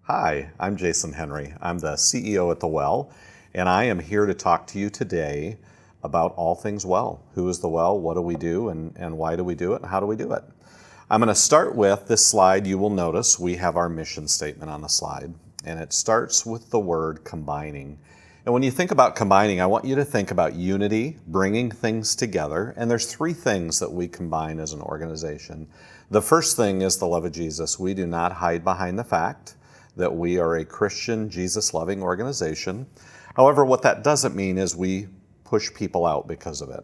Hi, I'm Jason Henry. I'm the CEO at The Well, and I am here to talk to you today about all things well. Who is The Well? What do we do? And why do we do it? And how do we do it? I'm going to start with this slide. You will notice we have our mission statement on the slide, and it starts with the word combining. And when you think about combining, I want you to think about unity, bringing things together. And there's three things that we combine as an organization. The first thing is the love of Jesus. We do not hide behind the fact that we are a Christian, Jesus-loving organization. However, what that doesn't mean is we push people out because of it.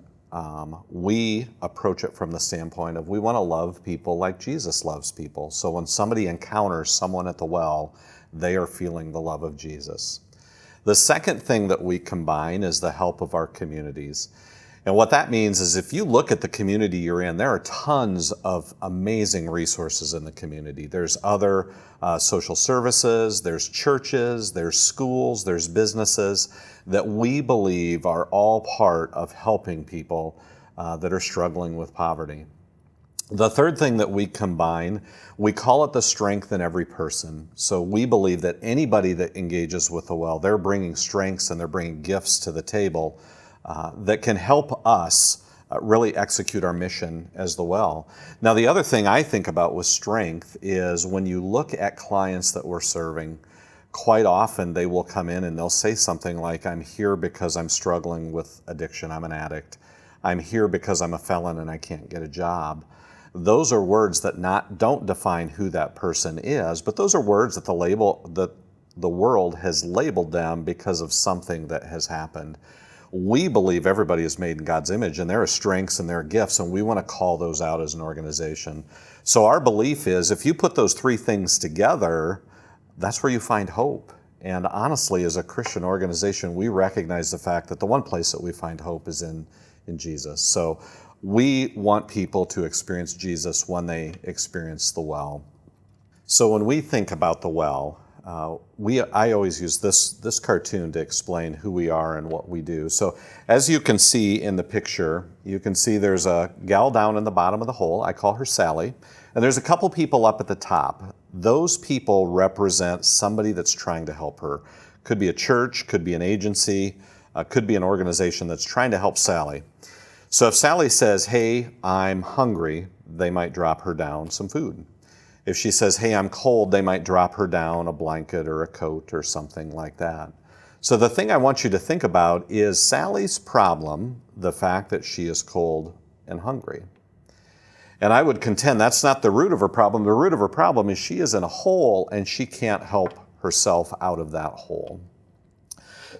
We approach it from the standpoint of we want to love people like Jesus loves people. So when somebody encounters someone at the well, they are feeling the love of Jesus. The second thing that we combine is the help of our communities. And what that means is if you look at the community you're in, there are tons of amazing resources in the community. There's other social services, there's churches, there's schools, there's businesses that we believe are all part of helping people that are struggling with poverty. The third thing that we combine, we call it the strength in every person. So we believe that anybody that engages with the well, they're bringing strengths and they're bringing gifts to the table that can help us really execute our mission as the well. Now, the other thing I think about with strength is when you look at clients that we're serving, quite often they will come in and they'll say something like, I'm here because I'm struggling with addiction, I'm an addict. I'm here because I'm a felon and I can't get a job. Those are words that don't define who that person is, but those are words that the world has labeled them because of something that has happened. We believe everybody is made in God's image, and there are strengths and there are gifts, and we want to call those out as an organization. So our belief is if you put those three things together, that's where you find hope. And honestly, as a Christian organization, we recognize the fact that the one place that we find hope is in Jesus. So we want people to experience Jesus when they experience the well. So when we think about the well, I always use this cartoon to explain who we are and what we do. So as you can see in the picture, you can see there's a gal down in the bottom of the hole. I call her Sally. And there's a couple people up at the top. Those people represent somebody that's trying to help her. Could be a church, could be an agency, could be an organization that's trying to help Sally. So if Sally says, hey, I'm hungry, they might drop her down some food. If she says, hey, I'm cold, they might drop her down a blanket or a coat or something like that. So the thing I want you to think about is Sally's problem, the fact that she is cold and hungry. And I would contend that's not the root of her problem. The root of her problem is she is in a hole and she can't help herself out of that hole.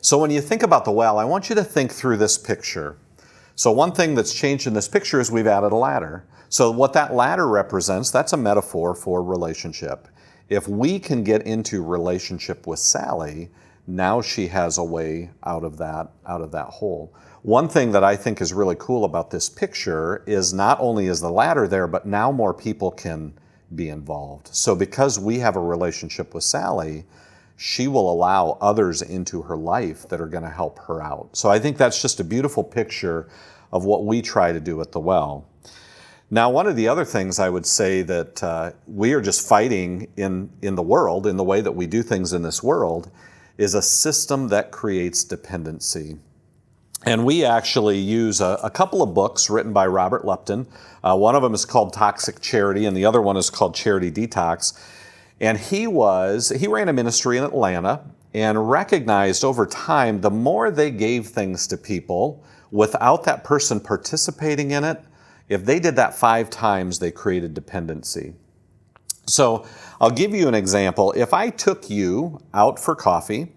So when you think about the well, I want you to think through this picture. So one thing that's changed in this picture is we've added a ladder. So what that ladder represents, that's a metaphor for relationship. If we can get into relationship with Sally, now she has a way out of that hole. One thing that I think is really cool about this picture is not only is the ladder there, but now more people can be involved. So because we have a relationship with Sally, she will allow others into her life that are going to help her out. So I think that's just a beautiful picture of what we try to do at the well. Now, one of the other things I would say that we are just fighting in the world, in the way that we do things in this world, is a system that creates dependency. And we actually use a couple of books written by Robert Lupton. One of them is called Toxic Charity, and the other one is called Charity Detox. And he ran a ministry in Atlanta and recognized over time, the more they gave things to people without that person participating in it, if they did that 5 times, they created dependency. So I'll give you an example. If I took you out for coffee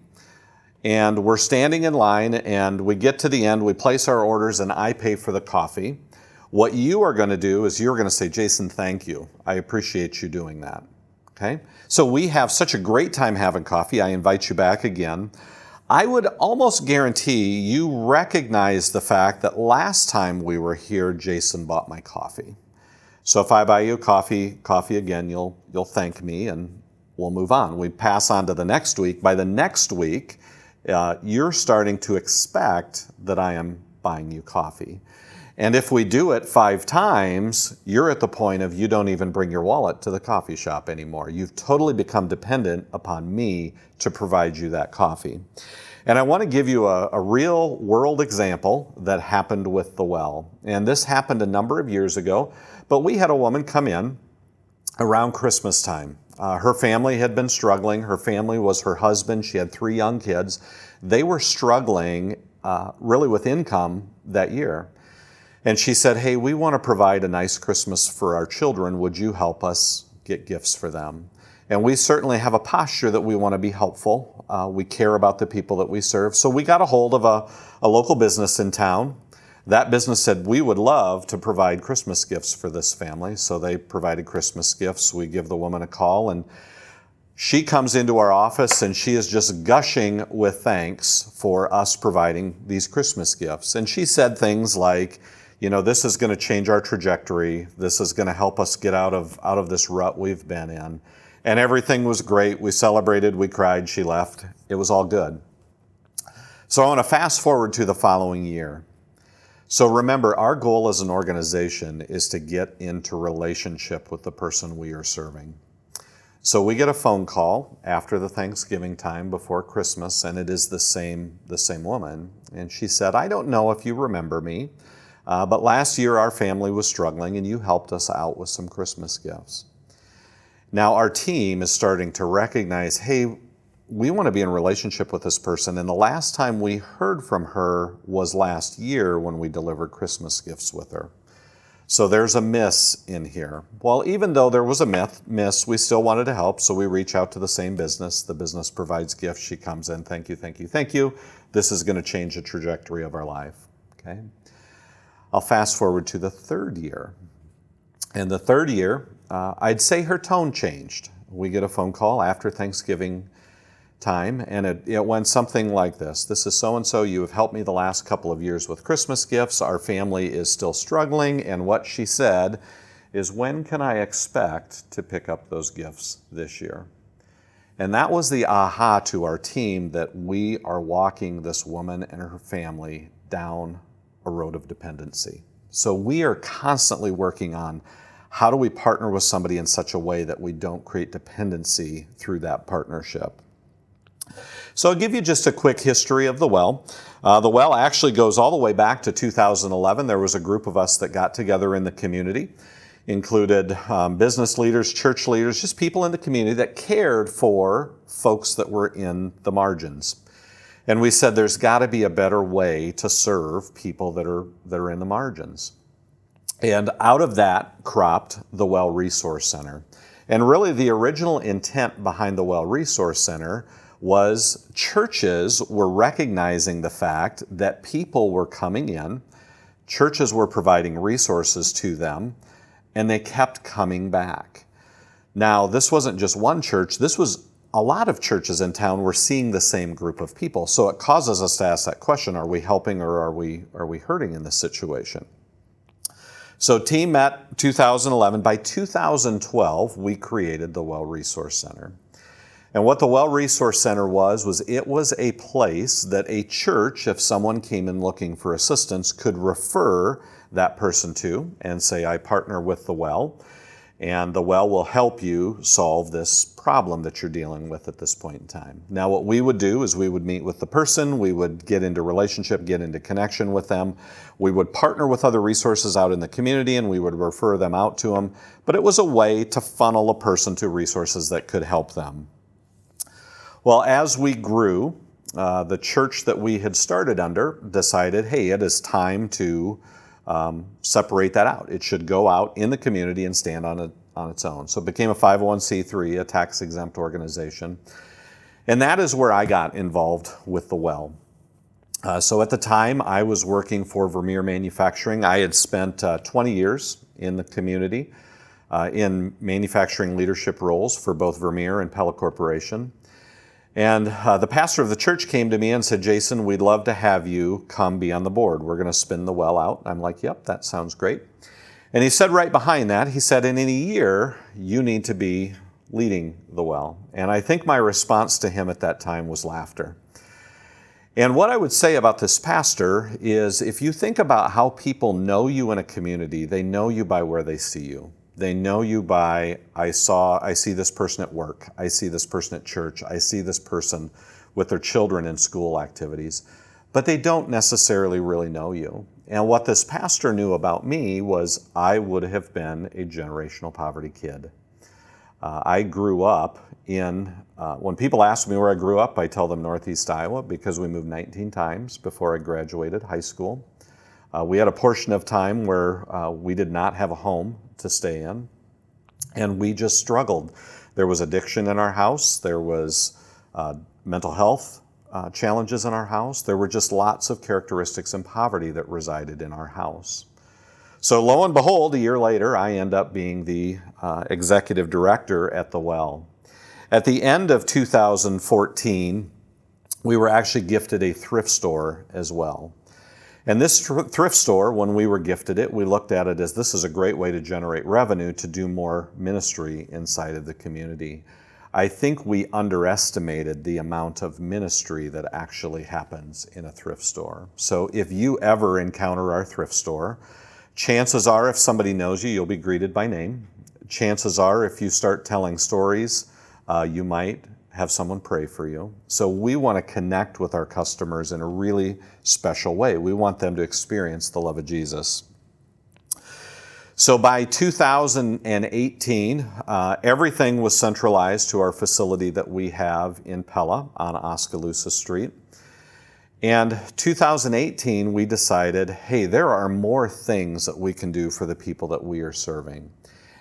and we're standing in line and we get to the end, we place our orders and I pay for the coffee, what you are going to do is you're going to say, Jason, thank you. I appreciate you doing that. Okay? So we have such a great time having coffee. I invite you back again. I would almost guarantee you recognize the fact that last time we were here, Jason bought my coffee. So if I buy you coffee again, you'll thank me and we'll move on. We pass on to the next week. By the next week, you're starting to expect that I am buying you coffee. And if we do it 5 times, you're at the point of you don't even bring your wallet to the coffee shop anymore. You've totally become dependent upon me to provide you that coffee. And I want to give you a real world example that happened with the well. And this happened a number of years ago, but we had a woman come in around Christmas time. Her family had been struggling. Her family was her husband. She had 3 young kids. They were struggling really with income that year. And she said, hey, we want to provide a nice Christmas for our children. Would you help us get gifts for them? And we certainly have a posture that we want to be helpful. We care about the people that we serve. So we got a hold of a local business in town. That business said, we would love to provide Christmas gifts for this family. So they provided Christmas gifts. We give the woman a call, and she comes into our office and she is just gushing with thanks for us providing these Christmas gifts. And she said things like, you know, this is going to change our trajectory. This is going to help us get out of this rut we've been in. And everything was great. We celebrated, we cried, she left. It was all good. So I want to fast forward to the following year. So remember, our goal as an organization is to get into relationship with the person we are serving. So we get a phone call after the Thanksgiving time before Christmas, and it is the same woman. And she said, I don't know if you remember me, but last year our family was struggling and you helped us out with some Christmas gifts. Now our team is starting to recognize, hey, we want to be in relationship with this person. And the last time we heard from her was last year when we delivered Christmas gifts with her. So there's a miss in here. Well, even though there was a miss, we still wanted to help. So we reach out to the same business. The business provides gifts. She comes in, thank you, thank you, thank you. This is going to change the trajectory of our life. Okay. I'll fast forward to the 3rd year. And the 3rd year, I'd say her tone changed. We get a phone call after Thanksgiving time, and it went something like this. This is so-and-so. You have helped me the last couple of years with Christmas gifts. Our family is still struggling. And what she said is, when can I expect to pick up those gifts this year? And that was the aha to our team, that we are walking this woman and her family down a road of dependency. So we are constantly working on how do we partner with somebody in such a way that we don't create dependency through that partnership. So I'll give you just a quick history of the well. The well actually goes all the way back to 2011. There was a group of us that got together in the community, included business leaders, church leaders, just people in the community that cared for folks that were in the margins. And we said there's got to be a better way to serve people that are in the margins. And out of that cropped the Well Resource Center. And really the original intent behind the Well Resource Center was churches were recognizing the fact that people were coming in, churches were providing resources to them, and they kept coming back. Now, this wasn't just one church, this was a lot of churches in town were seeing the same group of people. So it causes us to ask that question, are we helping or are we hurting in this situation? So team met 2011. By 2012, we created the Well Resource Center. And what the Well Resource Center was it was a place that a church, if someone came in looking for assistance, could refer that person to and say, I partner with the Well, and the Well will help you solve this problem that you're dealing with at this point in time. Now, what we would do is we would meet with the person, we would get into relationship, get into connection with them. We would partner with other resources out in the community, and we would refer them out to them. But it was a way to funnel a person to resources that could help them. Well, as we grew, the church that we had started under decided, hey, it is time to separate that out. It should go out in the community and stand on its own. So it became a 501c3, a tax-exempt organization. And that is where I got involved with the Well. So at the time, I was working for Vermeer Manufacturing. I had spent 20 years in the community in manufacturing leadership roles for both Vermeer and Pella Corporation. And the pastor of the church came to me and said, Jason, we'd love to have you come be on the board. We're going to spin the Well out. I'm like, yep, that sounds great. And he said right behind that, he said, in a year, you need to be leading the Well. And I think my response to him at that time was laughter. And what I would say about this pastor is if you think about how people know you in a community, they know you by where they see you. They know you by, I see this person at work. I see this person at church. I see this person with their children in school activities. But they don't necessarily really know you. And what this pastor knew about me was I would have been a generational poverty kid. I grew up when people ask me where I grew up, I tell them Northeast Iowa because we moved 19 times before I graduated high school. We had a portion of time where we did not have a home to stay in, and we just struggled. There was addiction in our house. There was mental health challenges in our house. There were just lots of characteristics and poverty that resided in our house. So lo and behold, a year later, I end up being the executive director at The Well. At the end of 2014, we were actually gifted a thrift store as well. And this thrift store, when we were gifted it, we looked at it as this is a great way to generate revenue to do more ministry inside of the community. I think we underestimated the amount of ministry that actually happens in a thrift store. So if you ever encounter our thrift store, chances are if somebody knows you, you'll be greeted by name. Chances are if you start telling stories, you might have someone pray for you. So we want to connect with our customers in a really special way. We want them to experience the love of Jesus. So by 2018, everything was centralized to our facility that we have in Pella on Oskaloosa Street. And 2018, we decided, hey, there are more things that we can do for the people that we are serving.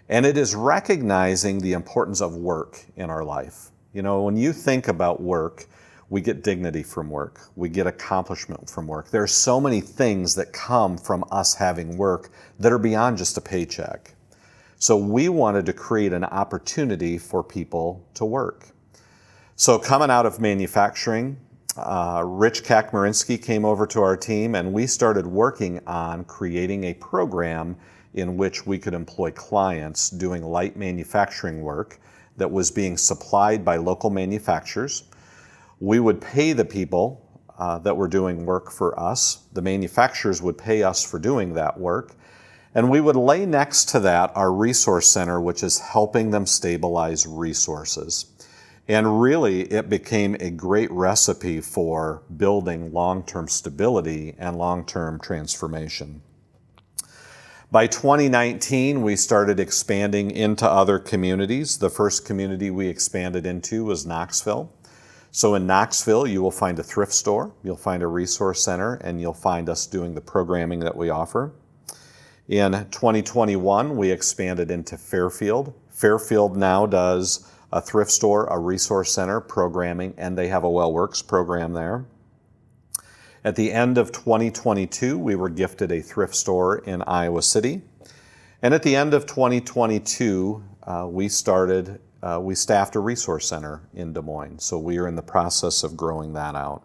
And it is recognizing the importance of work in our life. You know, when you think about work, we get dignity from work. We get accomplishment from work. There are so many things that come from us having work that are beyond just a paycheck. So we wanted to create an opportunity for people to work. So coming out of manufacturing, Rich Kakmarinsky came over to our team and we started working on creating a program in which we could employ clients doing light manufacturing work that was being supplied by local manufacturers. We would pay the people that were doing work for us. The manufacturers would pay us for doing that work. And we would lay next to that our resource center, which is helping them stabilize resources. And really, it became a great recipe for building long-term stability and long-term transformation. By 2019, we started expanding into other communities. The first community we expanded into was Knoxville. So in Knoxville, you will find a thrift store, you'll find a resource center, and you'll find us doing the programming that we offer. In 2021, we expanded into Fairfield. Fairfield now does a thrift store, a resource center, programming, and they have a WellWorks program there. At the end of 2022, we were gifted a thrift store in Iowa City. And at the end of 2022, we staffed a resource center in Des Moines. So we are in the process of growing that out.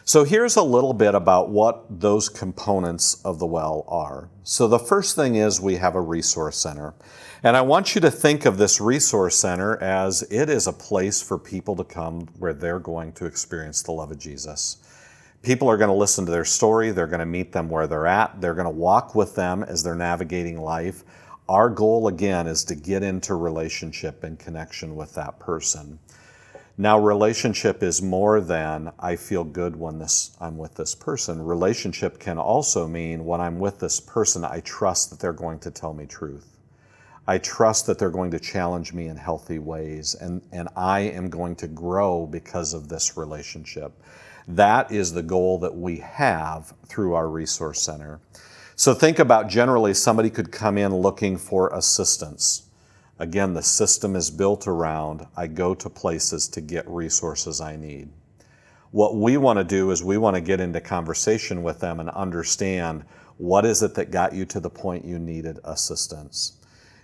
So here's a little bit about what those components of the Well are. So the first thing is we have a resource center. And I want you to think of this resource center as it is a place for people to come where they're going to experience the love of Jesus. People are going to listen to their story. They're going to meet them where they're at. They're going to walk with them as they're navigating life. Our goal, again, is to get into relationship and connection with that person. Now, relationship is more than I feel good when I'm with this person. Relationship can also mean when I'm with this person, I trust that they're going to tell me truth. I trust that they're going to challenge me in healthy ways, and I am going to grow because of this relationship. That is the goal that we have through our resource center. So think about generally somebody could come in looking for assistance. Again, the system is built around I go to places to get resources I need. What we want to do is we want to get into conversation with them and understand what is it that got you to the point you needed assistance.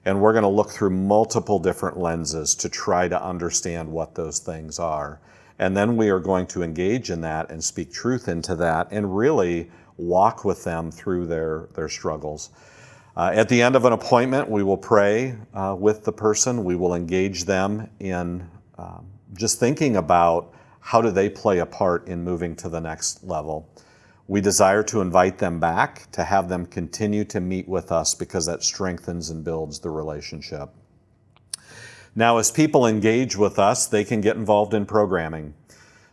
And we're going to look through multiple different lenses to try to understand what those things are. And then we are going to engage in that and speak truth into that and really walk with them through their struggles. At the end of an appointment, we will pray with the person. We will engage them in just thinking about how do they play a part in moving to the next level? We desire to invite them back, to have them continue to meet with us because that strengthens and builds the relationship. Now, as people engage with us, they can get involved in programming.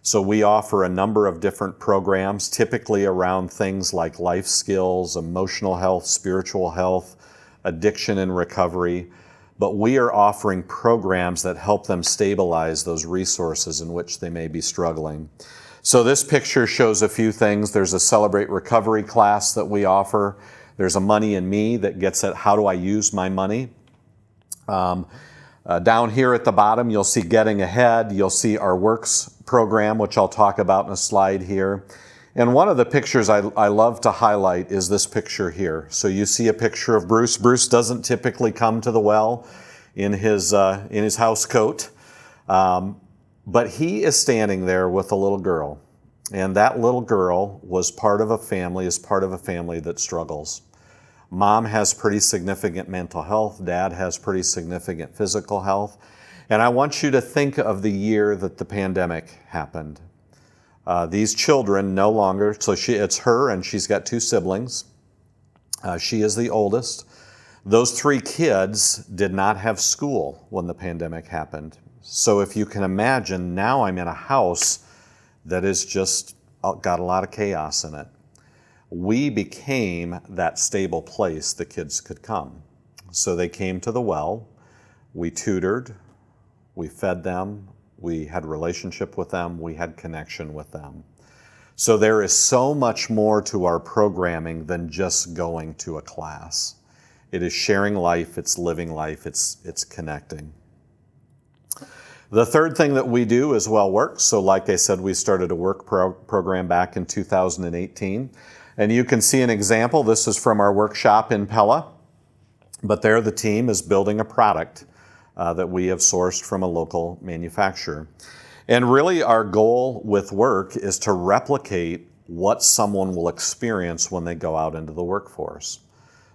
So we offer a number of different programs, typically around things like life skills, emotional health, spiritual health, addiction and recovery. But we are offering programs that help them stabilize those resources in which they may be struggling. So this picture shows a few things. There's a Celebrate Recovery class that we offer. There's a Money in Me that gets at how do I use my money. Down here at the bottom, you'll see Getting Ahead. You'll see our Works program, which I'll talk about in a slide here. And one of the pictures I love to highlight is this picture here. So you see a picture of Bruce. Bruce doesn't typically come to the well in his house coat, but he is standing there with a little girl. And that little girl was part of a family, is part of a family that struggles. Mom has pretty significant mental health. Dad has pretty significant physical health. And I want you to think of the year that the pandemic happened. These children no longer, so it's her and she's got 2 siblings. She is the oldest. Those 3 kids did not have school when the pandemic happened. So if you can imagine, now I'm in a house that is just got a lot of chaos in it. We became that stable place the kids could come. So they came to the well, we tutored, we fed them, we had relationship with them, we had connection with them. So there is so much more to our programming than just going to a class. It is sharing life, it's living life, it's connecting. The third thing that we do is Well Works. So like I said, we started a work program back in 2018. And you can see an example. This is from our workshop in Pella. But there the team is building a product that we have sourced from a local manufacturer. And really our goal with work is to replicate what someone will experience when they go out into the workforce.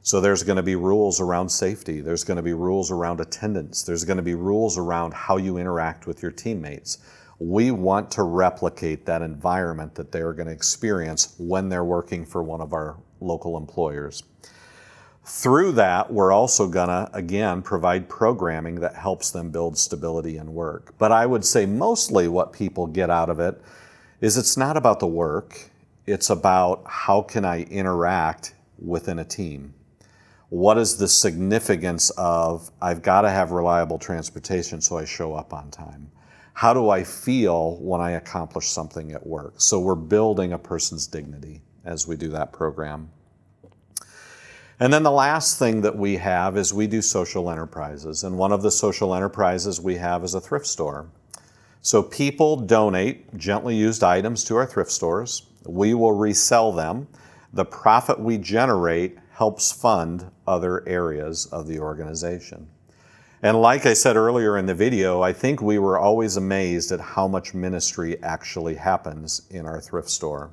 So there's going to be rules around safety. There's going to be rules around attendance. There's going to be rules around how you interact with your teammates. We want to replicate that environment that they're going to experience when they're working for one of our local employers. Through that, we're also going to, again, provide programming that helps them build stability in work. But I would say mostly what people get out of it is it's not about the work. It's about how can I interact within a team. What is the significance of I've got to have reliable transportation so I show up on time? How do I feel when I accomplish something at work? So we're building a person's dignity as we do that program. And then the last thing that we have is we do social enterprises. And one of the social enterprises we have is a thrift store. So people donate gently used items to our thrift stores. We will resell them. The profit we generate helps fund other areas of the organization. And like I said earlier in the video, I think we were always amazed at how much ministry actually happens in our thrift store.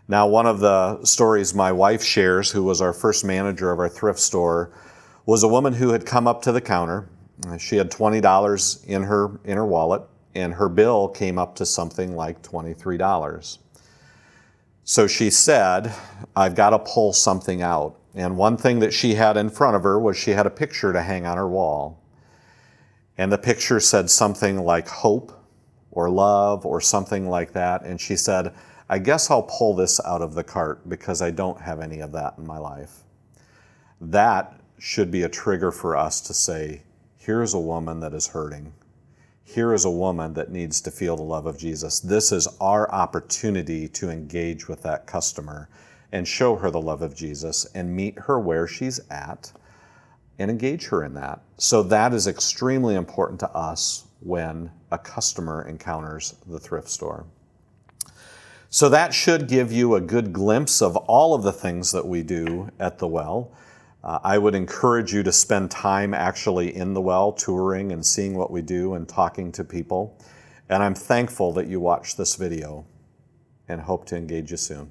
Now, one of the stories my wife shares, who was our first manager of our thrift store, was a woman who had come up to the counter. She had $20 in her wallet, and her bill came up to something like $23. So she said, I've got to pull something out. And one thing that she had in front of her was she had a picture to hang on her wall. And the picture said something like hope or love or something like that. And she said, I guess I'll pull this out of the cart because I don't have any of that in my life. That should be a trigger for us to say, here's a woman that is hurting. Here is a woman that needs to feel the love of Jesus. This is our opportunity to engage with that customer and show her the love of Jesus and meet her where she's at and engage her in that. So that is extremely important to us when a customer encounters the thrift store. So that should give you a good glimpse of all of the things that we do at the well. I would encourage you to spend time actually in the well, touring and seeing what we do and talking to people. And I'm thankful that you watched this video and hope to engage you soon.